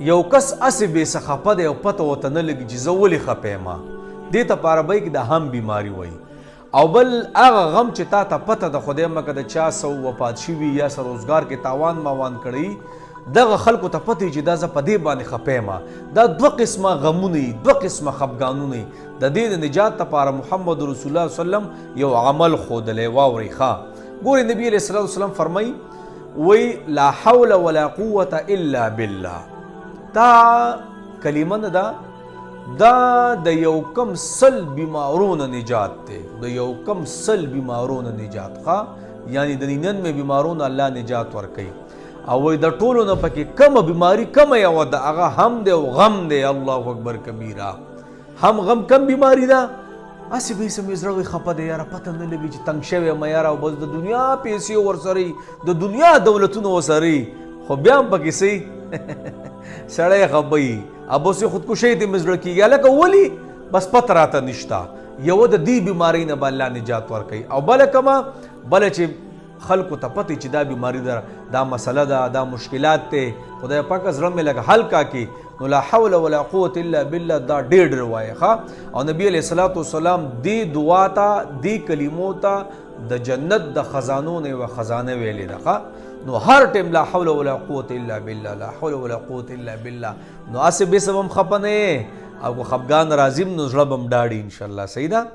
یو کس اسې بې څه خفه دی او پته ورته نه لګي چې زه ولې خفه یم. دې ته په عربۍ کې د هم بیماري وایي. او بل هغه غم چې تا ته پته د خدای مکه د چا سو وفات شوي یا سه روزګار کې تاوان ماوان کړی، دغه خلکو ته پته چې دا زه په دې باندې خفه یم. دا دوه قسمه غمونه دي، دوه قسمه خفګانونه دي. د دې د نجات لپاره محمد رسول الله صلی الله علیه وسلم یو عمل ښودلی. واورئ ښه، ګورئ نبي علیه الصلاة والسلام فرمایي وی لا حول ولا قوة الا بالله. دا کلمه نه ده، دا د یو کم سل بیمارونو نجات دی، د یو کم سل بیمارونو نجات ښه، یعنی د 99 بیمارونو الله نجات ورکوي. او وی د ټولو نه پکې کمه بیماري کمه یوه ده، هغه هم دی او غم دی. الله اکبر کبیره. هم غم کم بیماري ده. هسې به یې څه مې زړه وی خفه دی یاره، پته نه لګي چې تنګ شوی یم یاره، او بس د دنیا پیسې ورسره وي، د دنیا دولتونه ورسره وي، خو بیا هم پکې څه سړی خفه وي. او بس یې خودکشۍ ته مې زړه کېږي. هلکه ولې؟ بس پته راته نشته. یوه د دې بیمارۍ نه به الله نجات ورکوي. او بله کومه؟ بله چې خلکو ته پته چې دا بیماری ده، دا مسله ده، دا مشکلات دی، خدای پاکه زړه مې لږ حلقه کړي. نو لا حول ولا قوة الا بالله دا ډېر ډېر وایي ښه. او نبي علیه الصلاة والسلام دې دعا ته، دې کلمو ته د جنت د خزانو نه یوه خزانه ویلې ده ښه. نو هر ټیم لا حول ولا قوة الا بالله، لا حول ولا قوة الا بالله. نو هسې بې سبب خفه نه یې، او که خفګان راځي نو زړه به م ډاډي انشاءالله. صحیح ده.